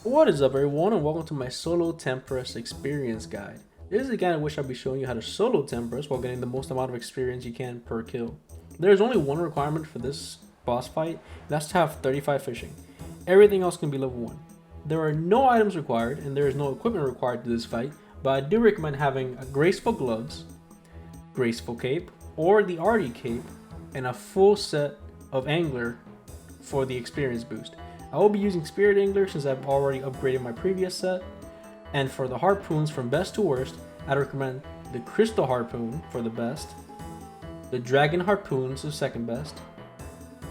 What is up everyone, and welcome to my solo Tempoross experience guide. This is a guide in which I'll be showing you how to solo Tempoross while getting the most amount of experience you can per kill. There is only one requirement for this boss fight, and that's to have 35 fishing. Everything else can be level 1. There are no items required and there is no equipment required to this fight, but I do recommend having graceful gloves, graceful cape, or the arty cape, and a full set of angler for the experience boost. I will be using Spirit Angler since I've already upgraded my previous set. And for the harpoons from best to worst, I'd recommend the Crystal Harpoon for the best, the Dragon Harpoons is second best,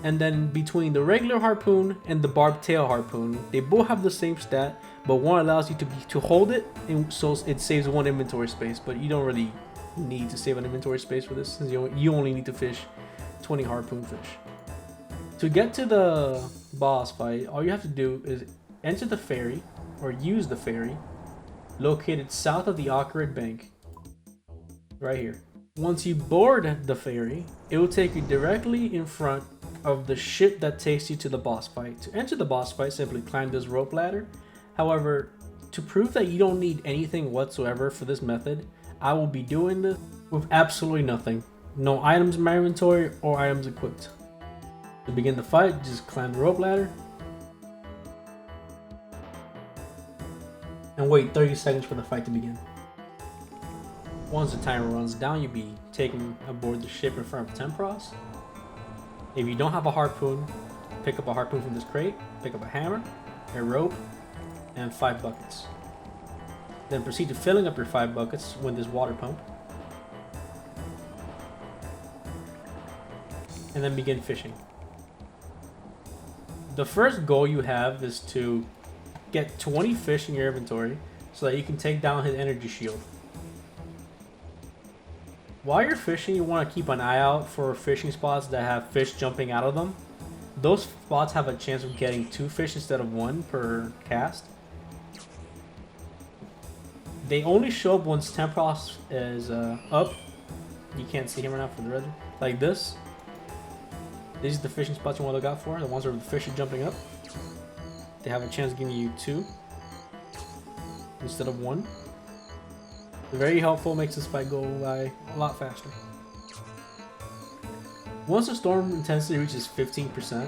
and then between the regular harpoon and the Barbed Tail Harpoon, they both have the same stat, but one allows you to hold it, and so it saves one inventory space, but you don't really need to save an inventory space for this since you only need to fish 20 harpoon fish. To get to the boss fight, all you have to do is enter the ferry, or use the ferry, located south of the Awkward Bank, right here. Once you board the ferry, it will take you directly in front of the ship that takes you to the boss fight. To enter the boss fight, simply climb this rope ladder. However, to prove that you don't need anything whatsoever for this method, I will be doing this with absolutely nothing. No items in my inventory or items equipped. To begin the fight, just climb the rope ladder and wait 30 seconds for the fight to begin. Once the timer runs down, you'll be taken aboard the ship in front of Tempoross. If you don't have a harpoon, pick up a harpoon from this crate, pick up a hammer, a rope, and 5 buckets. Then proceed to filling up your 5 buckets with this water pump, and then begin fishing. The first goal you have is to get 20 fish in your inventory so that you can take down his energy shield. While you're fishing, you want to keep an eye out for fishing spots that have fish jumping out of them. Those spots have a chance of getting 2 fish instead of 1 per cast. They only show up once Tempoross is up. You can't see him right now for the red. Like this. These are the fishing spots you want to look out for, the ones where the fish are jumping up. They have a chance of giving you 2 instead of 1. Very helpful, makes this fight go by a lot faster. Once the storm intensity reaches 15%,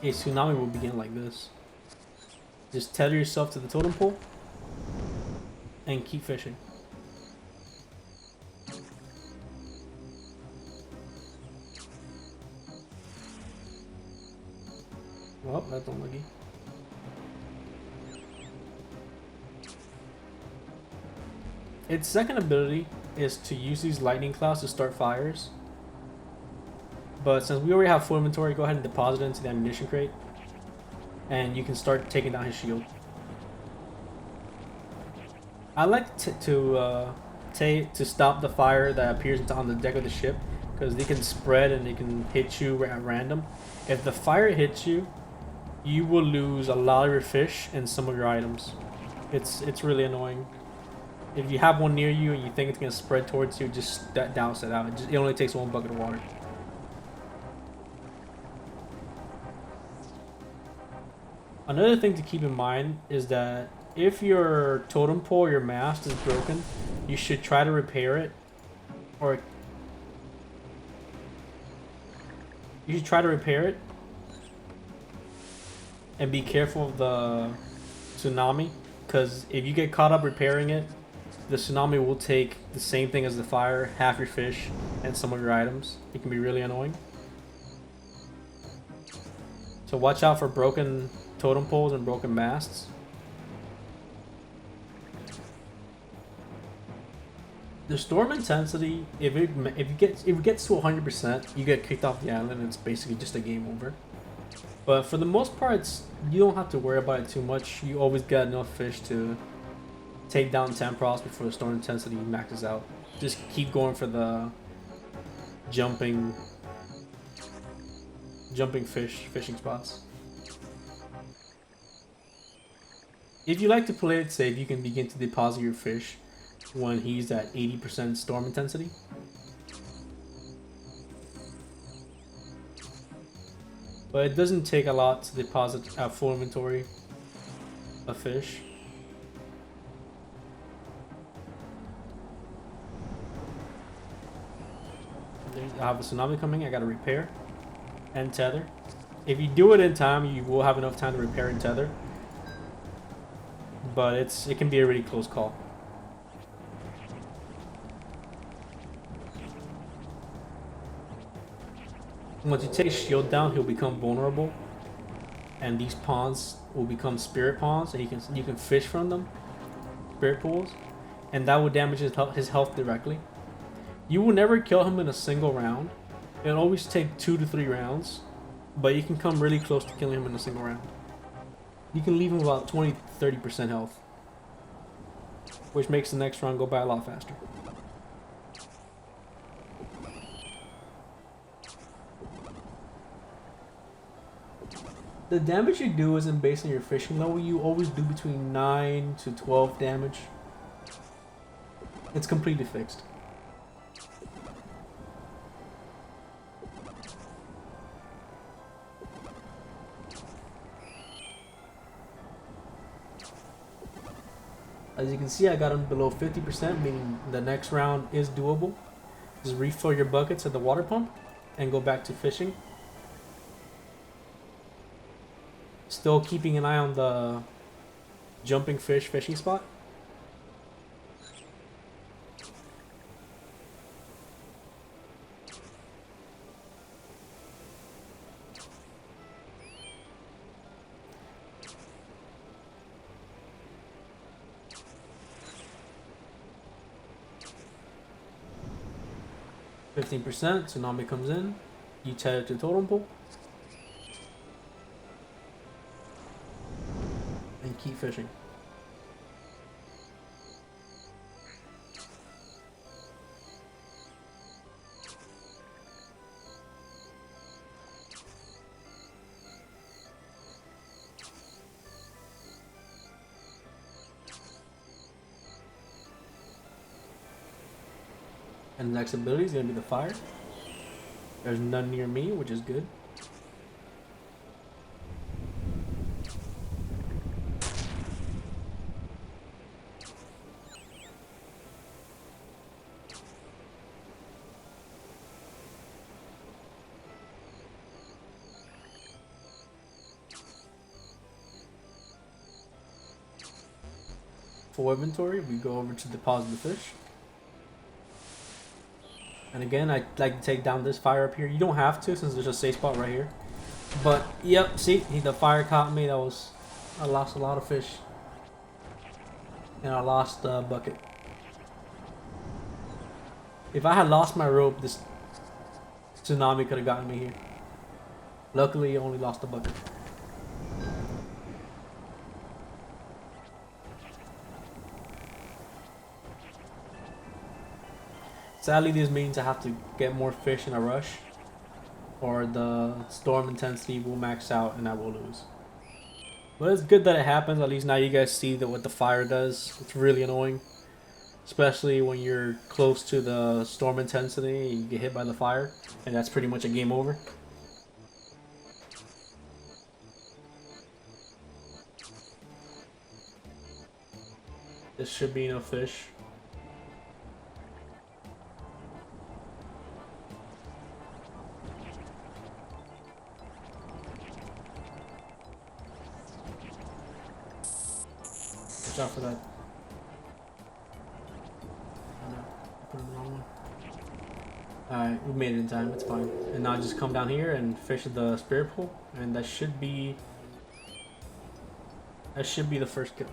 a tsunami will begin like this. Just tether yourself to the totem pole and keep fishing. Well, that's unlucky. Its second ability is to use these lightning clouds to start fires. But since we already have full inventory, go ahead and deposit it into the ammunition crate, and you can start taking down his shield. I like to stop the fire that appears on the deck of the ship, because they can spread and they can hit you at random. If the fire hits you, you will lose a lot of your fish and some of your items. It's really annoying. If you have one near you and you think it's gonna spread towards you, just douse it out. It only takes 1 bucket of water. Another thing to keep in mind is that if your totem pole or your mast is broken, you should try to repair it, or you should try to repair it and be careful of the tsunami, because if you get caught up repairing it, the tsunami will take the same thing as the fire, half your fish and some of your items. It can be really annoying. So watch out for broken totem poles and broken masts. The storm intensity, if it gets to 100%, you get kicked off the island and it's basically just a game over. But for the most part, you don't have to worry about it too much. You always get enough fish to take down Tempoross before the storm intensity maxes out. Just keep going for the jumping fishing spots. If you like to play it safe, you can begin to deposit your fish when he's at 80% storm intensity. But it doesn't take a lot to deposit a full inventory of fish. I have a tsunami coming. I gotta repair and tether. If you do it in time, you will have enough time to repair and tether. But it can be a really close call. Once you take his shield down, he'll become vulnerable, and these ponds will become spirit ponds, and you can fish from them, spirit pools, and that will damage his health directly. You will never kill him in a single round. It'll always take 2 to 3 rounds, but you can come really close to killing him in a single round. You can leave him about 20-30% health, which makes the next round go by a lot faster. The damage you do isn't based on your fishing level. You always do between 9 to 12 damage. It's completely fixed. As you can see, I got him below 50%, meaning the next round is doable. Just refill your buckets at the water pump and go back to fishing. Still keeping an eye on the jumping fish fishing spot. %, tsunami comes in, you tie it to the totem pole, and keep fishing. And the next ability is going to be the fire. There's none near me, which is good. For inventory, we go over to deposit the fish. And again, I like to take down this fire up here. You don't have to, since there's a safe spot right here. But yep, see, the fire caught me. I lost a lot of fish, and I lost the bucket. If I had lost my rope, this tsunami could have gotten me here. Luckily, I only lost the bucket. Sadly, this means I have to get more fish in a rush, or the storm intensity will max out and I will lose. But it's good that it happens. At least now you guys see what the fire does. It's really annoying, especially when you're close to the storm intensity and you get hit by the fire, and that's pretty much a game over. This should be enough fish. Watch out for that. Oh no, I put in the wrong one. Alright, we made it in time, it's fine. And now just come down here and fish the spirit pool, and that should be the first kill.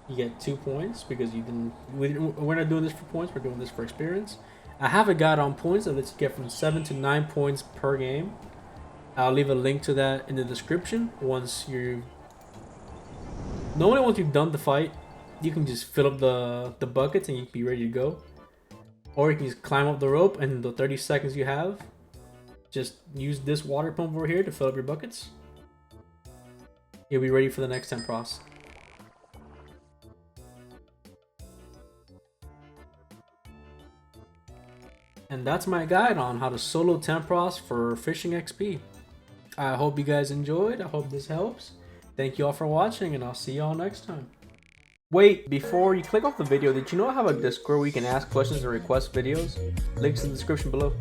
You get 2 points because we're not doing this for points, we're doing this for experience. I have a guide on points that lets you get from 7 to 9 points per game. I'll leave a link to that in the description. Normally once you've done the fight, you can just fill up the buckets and you can be ready to go. Or you can just climb up the rope, and the 30 seconds you have, just use this water pump over here to fill up your buckets. You'll be ready for the next Tempoross. And that's my guide on how to solo Tempoross for Fishing XP. I hope you guys enjoyed. I hope this helps. Thank you all for watching, and I'll see y'all next time. Wait, before you click off the video, did you know I have a Discord where you can ask questions and request videos? Links in the description below.